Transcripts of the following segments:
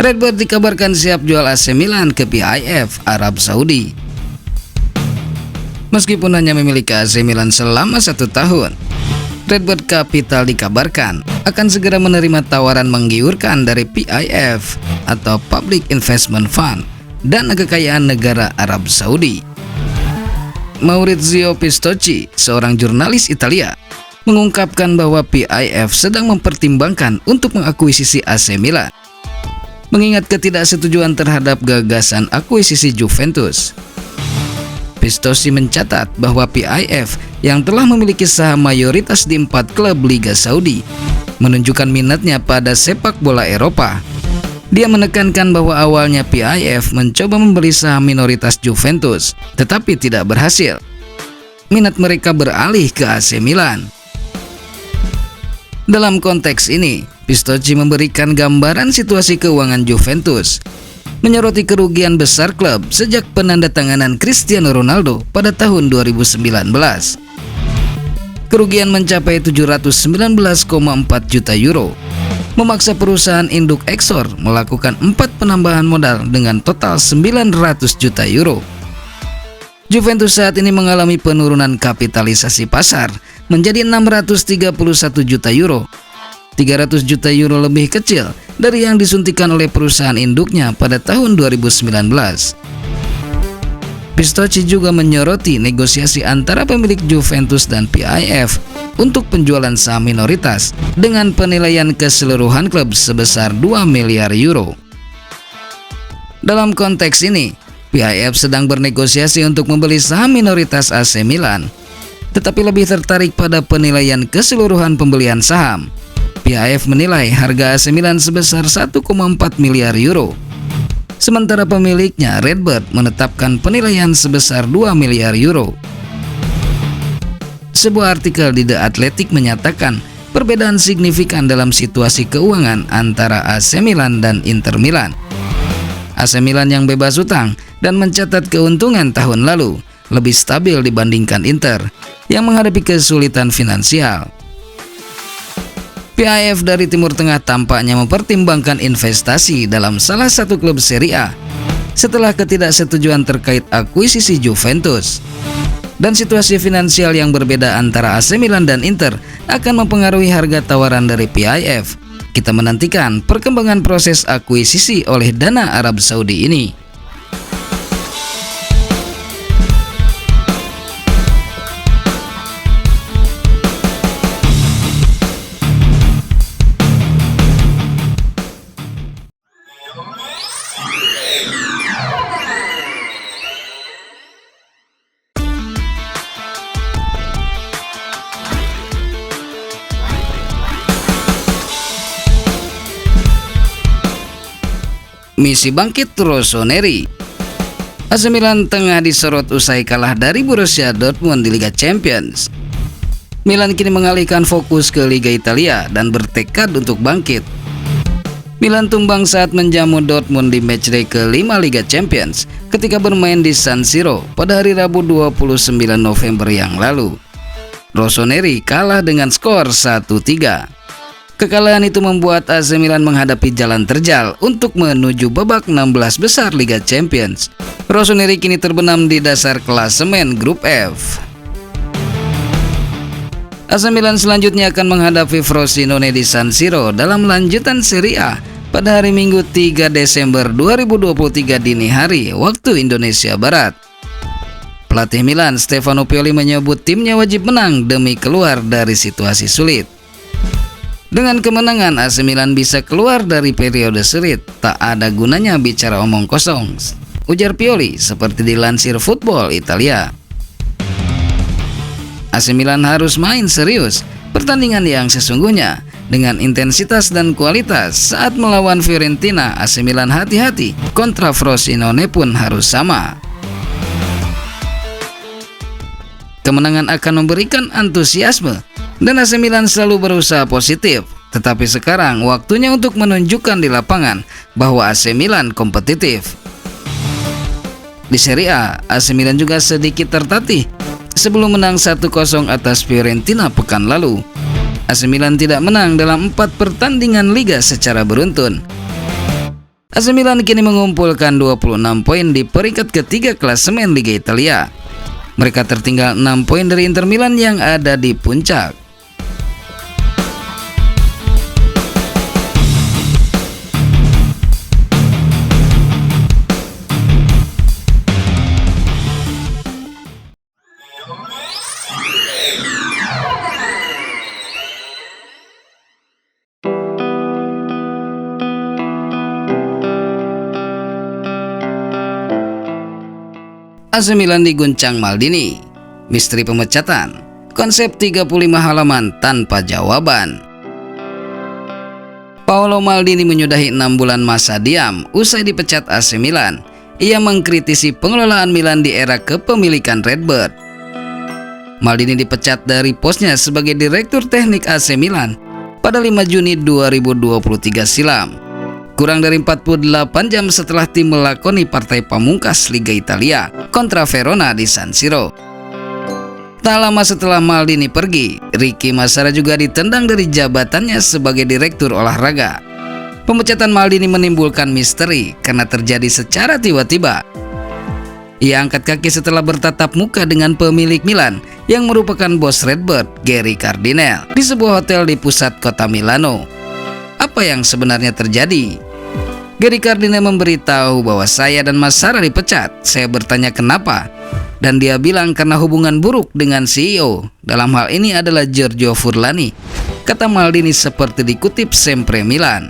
Redbird dikabarkan siap jual AC Milan ke PIF Arab Saudi. Meskipun hanya memiliki AC Milan selama 1 tahun, Redbird Capital dikabarkan akan segera menerima tawaran menggiurkan dari PIF atau Public Investment Fund dan kekayaan negara Arab Saudi. Maurizio Pistocchi, seorang jurnalis Italia, mengungkapkan bahwa PIF sedang mempertimbangkan untuk mengakuisisi AC Milan, mengingat ketidaksetujuan terhadap gagasan akuisisi Juventus. Pistocchi mencatat bahwa PIF yang telah memiliki saham mayoritas di 4 klub Liga Saudi menunjukkan minatnya pada sepak bola Eropa. Dia menekankan bahwa awalnya PIF mencoba membeli saham minoritas Juventus, tetapi tidak berhasil. Minat mereka beralih ke AC Milan. Dalam konteks ini, Pistocchi memberikan gambaran situasi keuangan Juventus, menyoroti kerugian besar klub sejak penandatanganan Cristiano Ronaldo pada tahun 2019. Kerugian mencapai 719,4 juta euro, memaksa perusahaan induk Exor melakukan 4 penambahan modal dengan total 900 juta euro. Juventus saat ini mengalami penurunan kapitalisasi pasar menjadi 631 juta euro, 300 juta euro lebih kecil dari yang disuntikan oleh perusahaan induknya pada tahun 2019. Pistocchi juga menyoroti negosiasi antara pemilik Juventus dan PIF untuk penjualan saham minoritas dengan penilaian keseluruhan klub sebesar 2 miliar euro. Dalam konteks ini, PIF sedang bernegosiasi untuk membeli saham minoritas AC Milan, tetapi lebih tertarik pada penilaian keseluruhan pembelian saham. PIF menilai harga AC Milan sebesar 1,4 miliar euro. Sementara pemiliknya, Redbird, menetapkan penilaian sebesar 2 miliar euro. Sebuah artikel di The Athletic menyatakan perbedaan signifikan dalam situasi keuangan antara AC Milan dan Inter Milan. AC Milan yang bebas utang dan mencatat keuntungan tahun lalu lebih stabil dibandingkan Inter yang menghadapi kesulitan finansial. PIF dari Timur Tengah tampaknya mempertimbangkan investasi dalam salah satu klub Serie A setelah ketidaksetujuan terkait akuisisi Juventus. Dan situasi finansial yang berbeda antara AC Milan dan Inter akan mempengaruhi harga tawaran dari PIF. Kita menantikan perkembangan proses akuisisi oleh dana Arab Saudi ini. Misi bangkit Rossoneri. AC Milan tengah disorot usai kalah dari Borussia Dortmund di Liga Champions. Milan kini mengalihkan fokus ke Liga Italia dan bertekad untuk bangkit. Milan tumbang saat menjamu Dortmund di matchday ke-5 Liga Champions ketika bermain di San Siro pada hari Rabu 29 November yang lalu. Rossoneri kalah dengan skor 1-3. Kekalahan itu membuat AC Milan menghadapi jalan terjal untuk menuju babak 16 besar Liga Champions. Rossoneri kini terbenam di dasar klasemen grup F. AC Milan selanjutnya akan menghadapi Frosinone di San Siro dalam lanjutan Serie A pada hari Minggu 3 Desember 2023 dini hari waktu Indonesia Barat. Pelatih Milan Stefano Pioli menyebut timnya wajib menang demi keluar dari situasi sulit. Dengan kemenangan, AC Milan bisa keluar dari periode sulit. Tak ada gunanya bicara omong kosong, ujar Pioli seperti dilansir Football Italia. AC Milan harus main serius pertandingan yang sesungguhnya dengan intensitas dan kualitas. Saat melawan Fiorentina, AC Milan hati-hati, kontra Frosinone pun harus sama. Kemenangan akan memberikan antusiasme dan AC Milan selalu berusaha positif, tetapi sekarang waktunya untuk menunjukkan di lapangan bahwa AC Milan kompetitif. Di Serie A, AC Milan juga sedikit tertatih sebelum menang 1-0 atas Fiorentina pekan lalu. AC Milan tidak menang dalam 4 pertandingan Liga secara beruntun. AC Milan kini mengumpulkan 26 poin di peringkat ketiga klasemen Liga Italia. Mereka tertinggal 6 poin dari Inter Milan yang ada di puncak. AC Milan diguncang Maldini, misteri pemecatan, konsep 35 halaman tanpa jawaban. Paolo Maldini menyudahi 6 bulan masa diam usai dipecat AC Milan. Ia mengkritisi pengelolaan Milan di era kepemilikan Redbird. Maldini dipecat dari posnya sebagai direktur teknik AC Milan pada 5 Juni 2023 silam. Kurang dari 48 jam setelah tim melakoni partai pamungkas Liga Italia kontra Verona di San Siro. Tak lama setelah Maldini pergi, Ricky Massara juga ditendang dari jabatannya sebagai direktur olahraga. Pemecatan Maldini menimbulkan misteri karena terjadi secara tiba-tiba. Ia angkat kaki setelah bertatap muka dengan pemilik Milan yang merupakan bos Redbird, Gary Cardinale, di sebuah hotel di pusat kota Milano. Apa yang sebenarnya terjadi? Gary Cardinale memberitahu bahwa saya dan Massara dipecat. Saya bertanya kenapa, dan dia bilang karena hubungan buruk dengan CEO. Dalam hal ini adalah Giorgio Furlani, kata Maldini seperti dikutip Sempre Milan.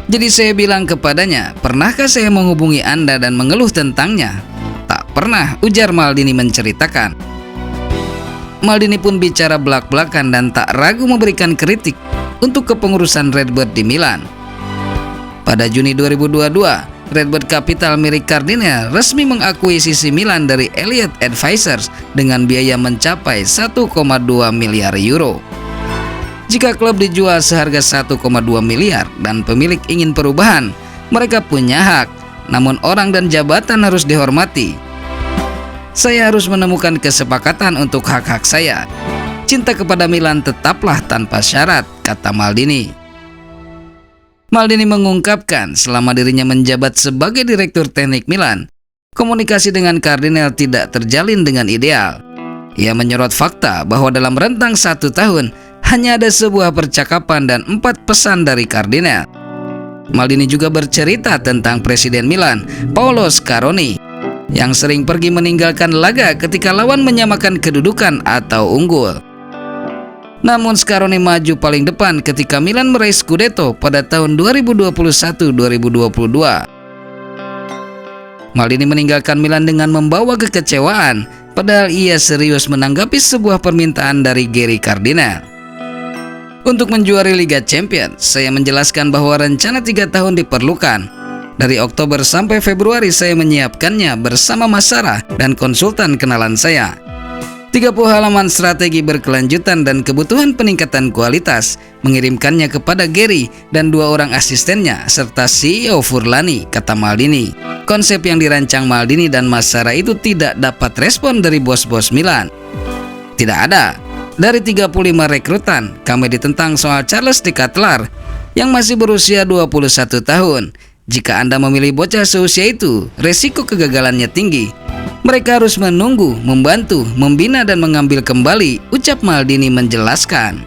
Jadi saya bilang kepadanya, pernahkah saya menghubungi Anda dan mengeluh tentangnya? Tak pernah, ujar Maldini menceritakan. Maldini pun bicara belak-belakan dan tak ragu memberikan kritik untuk kepengurusan Redbird di Milan. Pada Juni 2022, Redbird Capital milik Cardinale resmi mengakuisisi Milan dari Elliott Advisors dengan biaya mencapai 1,2 miliar euro. Jika klub dijual seharga 1,2 miliar dan pemilik ingin perubahan, mereka punya hak, namun orang dan jabatan harus dihormati. Saya harus menemukan kesepakatan untuk hak-hak saya. Cinta kepada Milan tetaplah tanpa syarat, kata Maldini. Maldini mengungkapkan selama dirinya menjabat sebagai direktur teknik Milan, komunikasi dengan Cardinale tidak terjalin dengan ideal. Ia menyorot fakta bahwa dalam rentang 1 tahun hanya ada sebuah percakapan dan 4 pesan dari Cardinale. Maldini juga bercerita tentang Presiden Milan, Paolo Scaroni, yang sering pergi meninggalkan laga ketika lawan menyamakan kedudukan atau unggul. Namun Scaroni maju paling depan ketika Milan meraih Scudetto pada tahun 2021-2022. Maldini meninggalkan Milan dengan membawa kekecewaan, padahal ia serius menanggapi sebuah permintaan dari Gary Cardinale. Untuk menjuari Liga Champions, saya menjelaskan bahwa rencana 3 tahun diperlukan. Dari Oktober sampai Februari saya menyiapkannya bersama Massara dan konsultan kenalan saya. 30 halaman strategi berkelanjutan dan kebutuhan peningkatan kualitas, mengirimkannya kepada Gary dan 2 orang asistennya serta CEO Furlani, kata Maldini. Konsep yang dirancang Maldini dan Massara itu tidak dapat respon dari bos-bos Milan. Tidak ada. Dari 35 rekrutan, kami ditentang soal Charles De Ketelaere yang masih berusia 21 tahun. Jika Anda memilih bocah seusia itu, resiko kegagalannya tinggi. Mereka harus menunggu, membantu, membina dan mengambil kembali, ucap Maldini menjelaskan.